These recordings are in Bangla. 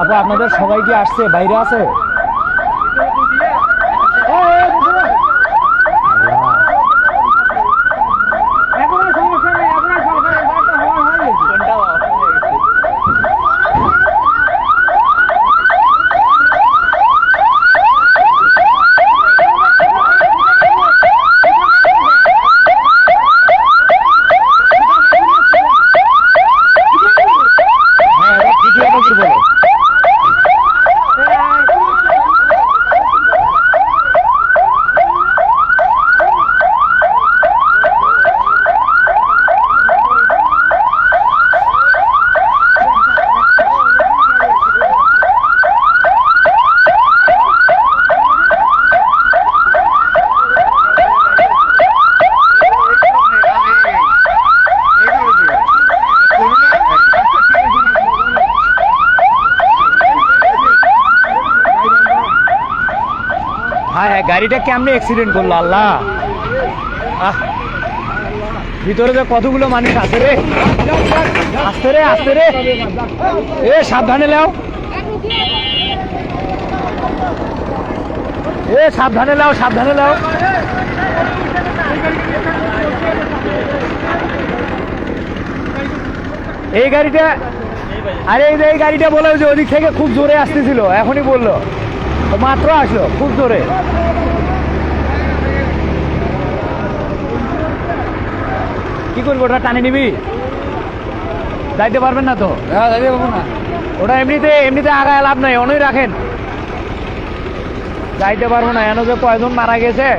আপু আপনাদের সবাই কি আসছে, বাইরে আছে? হ্যাঁ, গাড়িটা কেমনে অ্যাক্সিডেন্ট করলো আল্লাহ। ভিতরে যে কতগুলো মানুষ আছে রে, আসতে রে আসতে রে, এ সাবধানে লাও, এ সাবধানে লাও সাবধানে লাও। এই গাড়িটা, আরে এই গাড়িটা বলে যে ওদিক থেকে খুব জোরে আসতেছিল, এখনই বললো, মাত্র আসলো খুব জোরে। কি করবো, ওটা টানে নিবি? যাইতে পারবেন না তো? যাইতে পারবো না, ওটা এমনিতে আগায় লাভ নাই, অনই রাখেন। যাইতে পারবো না, এন যে কয়জন মারা গেছে।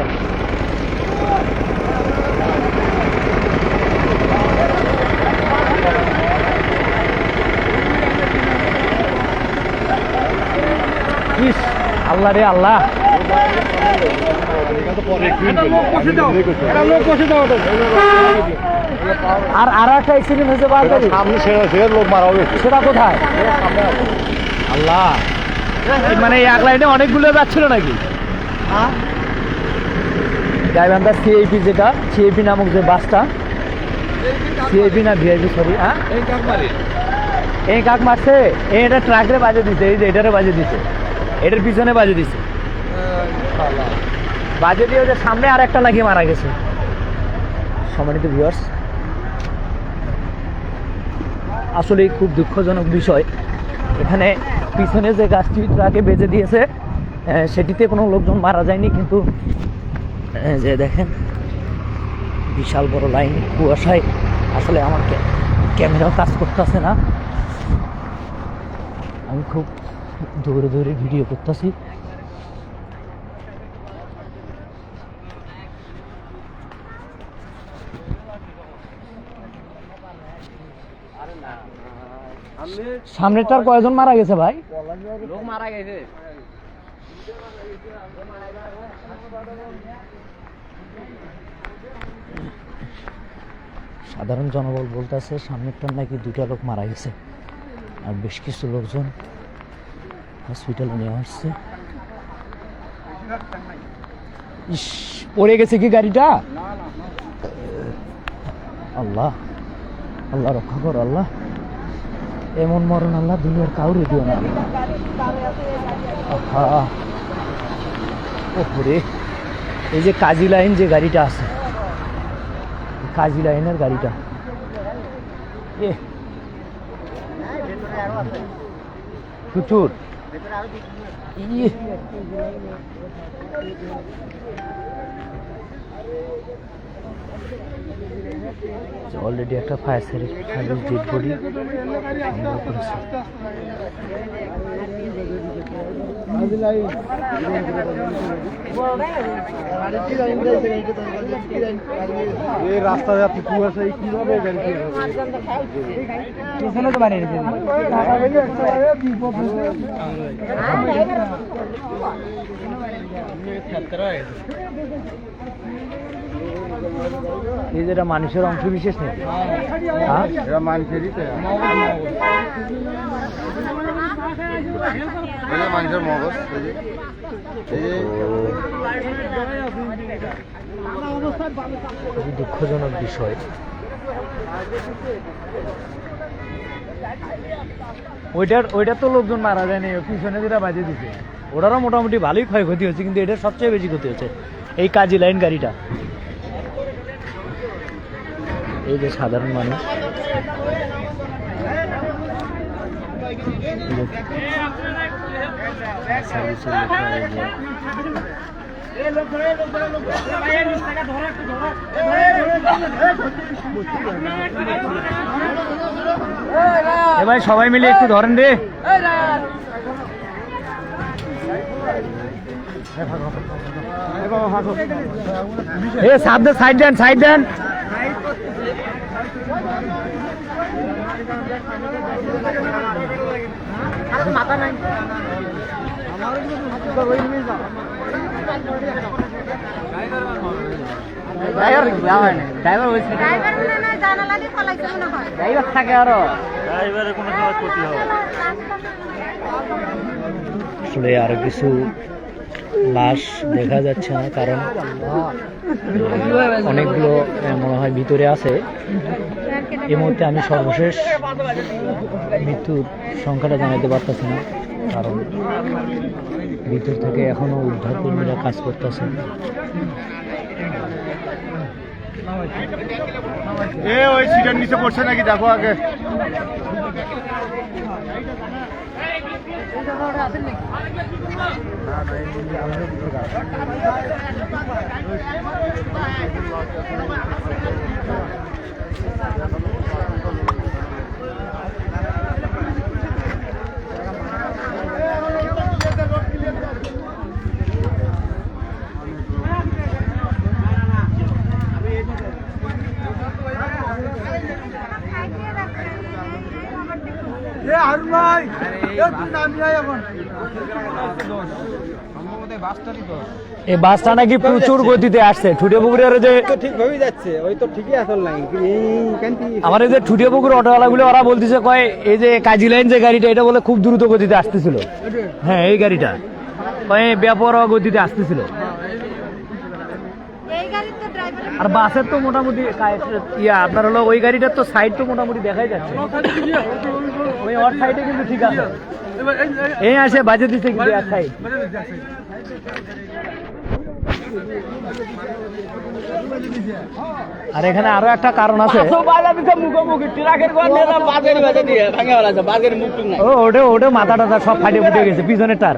আল্লাহ রে আল্লাহ, আর একটা অ্যাক্সিডেন্ট হয়েছে লোক মারা হবে, সেটা কোথায়? আল্লাহ, মানে এক লাইনে অনেকগুলো যাচ্ছিল নাকি? গাইবান্ধা সিআইপি, যেটা সিআইপি নামক যে বাসটা, সিআইপি না ভিআইপি, সরি, হ্যাঁ এই কাক মারছে, এটা ট্রাকে বাজে দিছে, এই যে এটারে বাজে দিছে, এটার পিছনে বাজে দিছে, বাজে দিয়ে ওদের সামনে আর একটা লাগিয়ে মারা গেছে। সম্মানিত ভিউয়ার্স, আসলে খুব দুঃখজনক বিষয়। এখানে পিছনে যে গাছটি ট্রাকে বেজে দিয়েছে সেটিতে কোনো লোকজন মারা যায়নি, কিন্তু যে দেখেন বিশাল বড় লাইন, কুয়াশায় আসলে আমার ক্যামেরাও কাজ করতেছে না, আমি খুব দৌড়ে দৌড়ে ভিডিও করতেছি। সামনেটার কয়জন মারা গেছে ভাই? লোক মারা গেছে। সাধারণ জনবল বলতেছে সামনেরটার নাকি 2টা লোক মারা গেছে, আর বেশ কিছু লোকজন হসপিটালে নিয়ে আসছে। ইস, পড়ে গেছে কি গাড়িটা? আল্লাহ আল্লাহ রক্ষা কর আল্লাহ, এমন মরণ আল্লাহ দুনিয়ার কাউরে দিও না। ওরে, এই যে কাজী লাইন যে গাড়িটা আছে, কাজী লাইনের গাড়িটা, প্রচুর অলরেডি একটা ফায়ার সার্ভিস ডেড বডি সংগ্রহ করেছে। এই রাস্তা যাচ্ছে কুয়াশায়, কিভাবে পিছনে তো বানিয়ে এই যেটা মানুষের অংশ বিশেষ নেই, মানুষেরই মানুষের মগজ। খুবই দুঃখজনক বিষয়। ওইটার তো লোকজন মারা যায়নি, পিছনে যেটা বাজে দিছে ওটারও মোটামুটি ভালোই ক্ষয়ক্ষতি হচ্ছে, কিন্তু এটার সবচেয়ে বেশি ক্ষতি হচ্ছে এই কাজী লাইন গাড়িটা। এই যে সাধারণ মানুষ ভাই সবাই মিলে একটু ধরেন রে। সাইড দেন, সাইড দেন। মাথা নাই আসলে আরো কিছু লাশ দেখা যাচ্ছে না, কারণ অনেকগুলো মনে হয় ভিতরে আছে। এই মুহূর্তে আমি সর্বশেষ মৃত্যুর সংখ্যাটা জানাতে পারতেছি না, কারণ ভিতর থেকে এখনো উদ্ধার কর্মীরা কাজ করতেছে। ওই সিটের নিচে পড়ছে নাকি দেখো আগে। এই বাসটা নাকি প্রচুর গতিতে আসছে ঠুটিয়া পুকুরের যে ঠিকভাবেই যাচ্ছে, ওই তো ঠিকই আসল নাই। আমার এই যে ঠুটিয়া পুকুর অটোওয়ালা গুলো ওরা বলতেছে কয় এই যে কাজী লাইন যে গাড়িটা এটা বলে খুব দ্রুত গতিতে আসতেছিল। হ্যাঁ এই গাড়িটা কয় বেপরোয়া গতিতে আসতেছিল। আর বাসের তো মোটামুটি আপনার হলো ওই গাড়িটার তো সাইড তো মোটামুটি দেখাই যাচ্ছে, ওই ওর সাইডে কিন্তু ঠিক আছে। এই আসে বাজে দিচ্ছে কিন্তু এক সাইড। আর এখানে আরো একটা কারণ আছে, ওটা মাথা টাথা সব ফাটে ফুটে গেছে, পিছনের টার।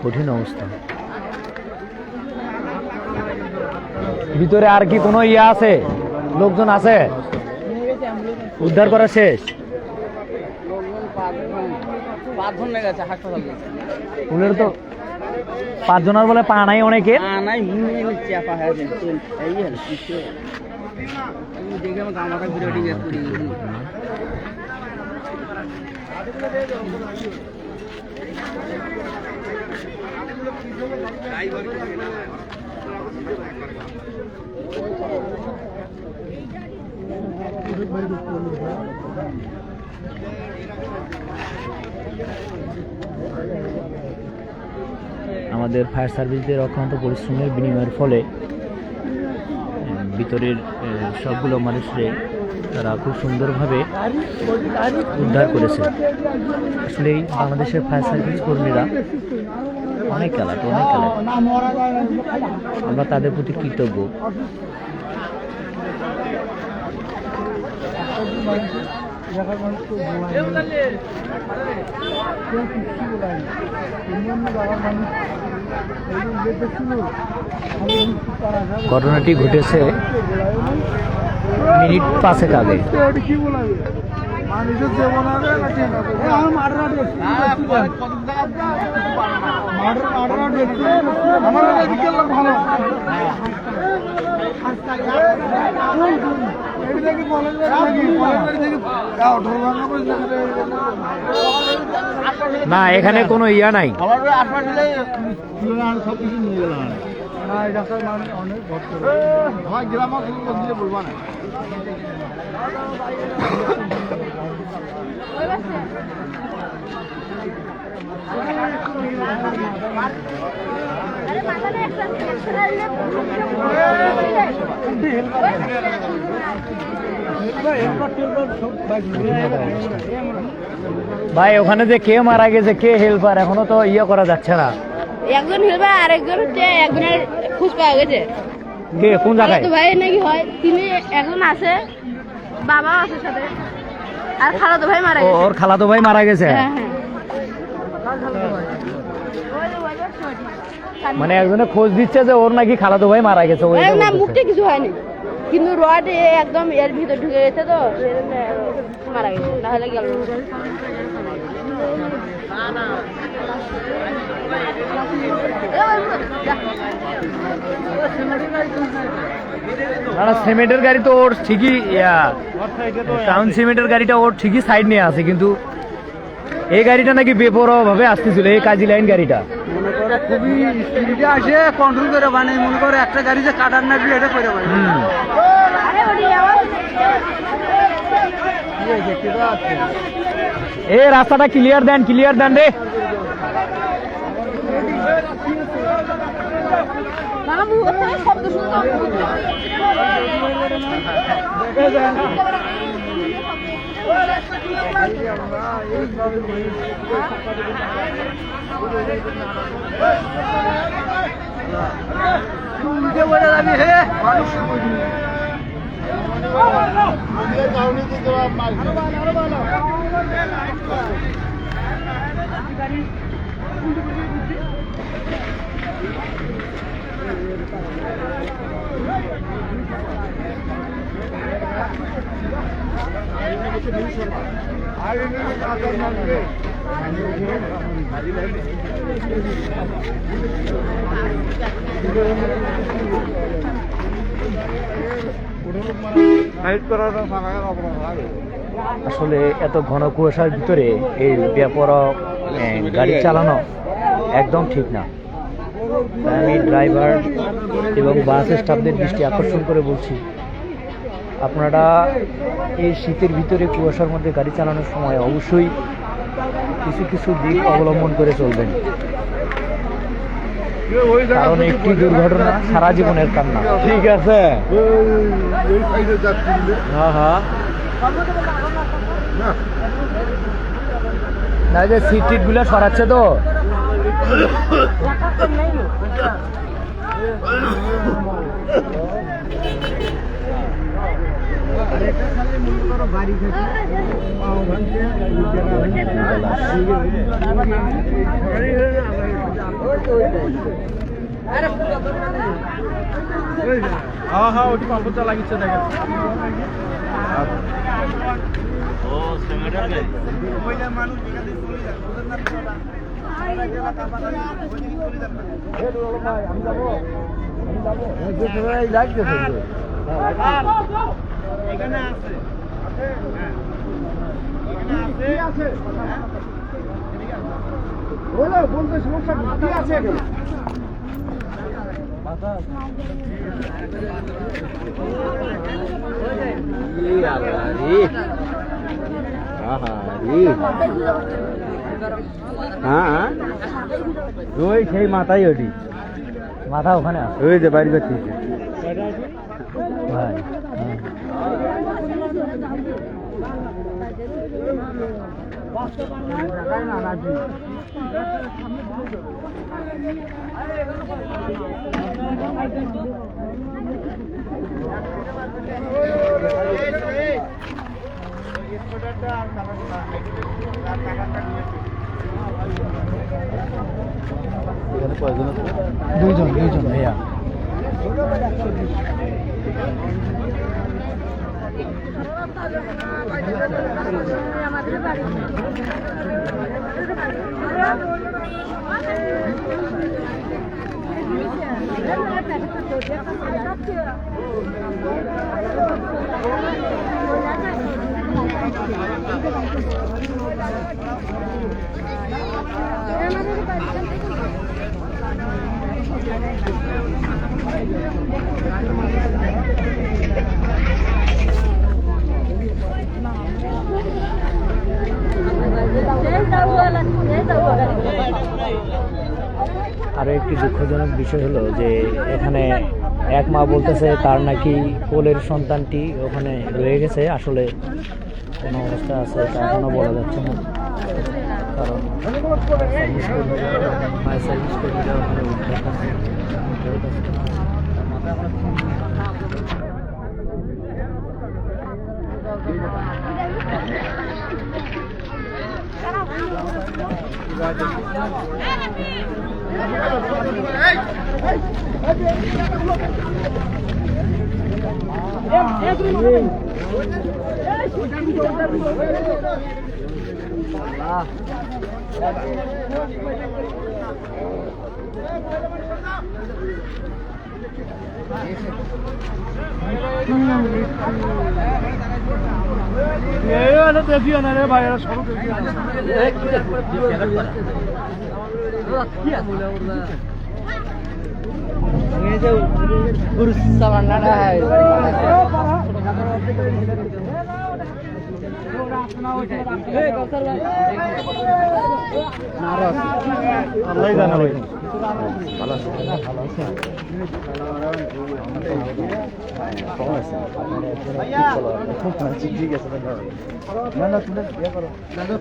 কঠিন অবস্থা। ভিতরে আর কি কোনো ইয়ে আছে, লোকজন আছে? উদ্ধার করা শেষ? ফুলের তো 5 জনের বলে পা নাই অনেকে। আমাদের ফায়ার সার্ভিসদের অক্লান্ত পরিশ্রমের বিনিময়ের ফলে ভিতরের সবগুলো মানুষরে তারা খুব সুন্দরভাবে উদ্ধার করেছে। আসলে বাংলাদেশের ফায়ার সার্ভিস কর্মীরা অনেক খেলাট, অনেক খেলাট, আমরা তাদের প্রতি কৃতজ্ঞ। ঘটনাটি ঘটেছে মিনিট 5 আগে। না এখানে কোনো ইয়া নাই। ভাই ওখানে যে কে মারা গেছে, কে হেল্পার, এখনো তো ইয়ে করা যাচ্ছে না। একজন হেল্পার আর একজনের খোঁজ পাওয়া গেছে। কে কোন জায়গায়? তো ভাই নাকি হয়, তিনি একজন আছে, বাবা আছে সাথে, আর খালাতো ভাই মারা গেছে। ওর খালাতো ভাই মারা গেছে। হ্যাঁ হ্যাঁ। মানে একজনে খোঁজ দিচ্ছে যে ওর নাকি খালাতো ভাই মারা গেছে। ওই না, মুখে কিছু হয়নি, কিন্তু রড একদম এর ভিতর ঢুকে গেছে, তো সেজন্য মারা গেছে, নাহলে গেল না। সিমেন্টের গাড়ি তো ওর ঠিকই, টাউন সিমেন্টের গাড়িটা ওর ঠিকই সাইড নিয়ে আছে, কিন্তু এই গাড়িটা নাকি বেপরোয়া ভাবে আসতেছিল, এই কাজী লাইন গাড়িটা। মনে করে খুবই স্পিডে আসে, কন্ট্রোল করে বানাই, মনে করে একটা গাড়ি যে কাটার না দিয়ে এটা করে বানাই। এই রাস্তাটা ক্লিয়ার দেন, ক্লিয়ার দেন রে। আসলে এত ঘন কুয়াশার ভিতরে এই বেপরোয়া গাড়ি চালানো একদম ঠিক না। তাই আমি ড্রাইভার এবং বাস স্টাফদের দৃষ্টি আকর্ষণ করে বলছি, আপনারা এই শীতের ভিতরে কুয়াশার মধ্যে গাড়ি চালানোর সময় অবশ্যই কিছু কিছু দিক অবলম্বন করে চলবেন, কারণ একটি দুর্ঘটনা সারা জীবনের কান্না। ঠিক আছে। হ্যাঁ হ্যাঁ, না যে সিট টিট গুলো সরাচ্ছে তো। হ্যাঁ হ্যাঁ, ওটি পাম্পটা লাগিয়েছে দেখেন। বলতে সমস্যা কি আছে? হ্যাঁ, ওই সেই মাথায় ওটি মাথা ওখানে আছে। ওই যে বাড়ি করছি ভাই দুইজন ভাইয়া। আরও একটি দুঃখজনক বিষয় হলো যে এখানে এক মা বলতেছে তার নাকি কোলের সন্তানটি ওখানে রয়ে গেছে। আসলে কোনো অবস্থা আছে তা এখনও বলা যাচ্ছে না, কারণ ফায়ার সার্ভিস কর্মীরা ওখানে উদ্ধার করছে।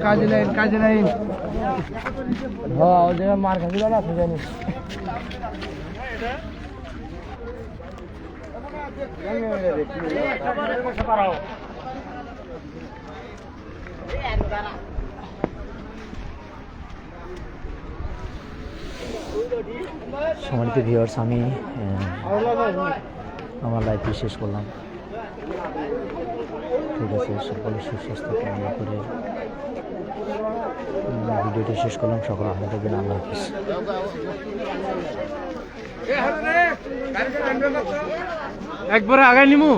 কাজে নাই মার খাচ্ছিল না জানি সম্মানিত ভিউয়ার্স, আমি আমার লাইফটি শেষ করলাম। ঠিক আছে, সকলের সুস্বাস্থ্য কামনা করে ভিডিওটি শেষ করলাম। সকল ভালো থাকবেন। আল্লাহ হাফিজ। একবারে আগায় নিমু।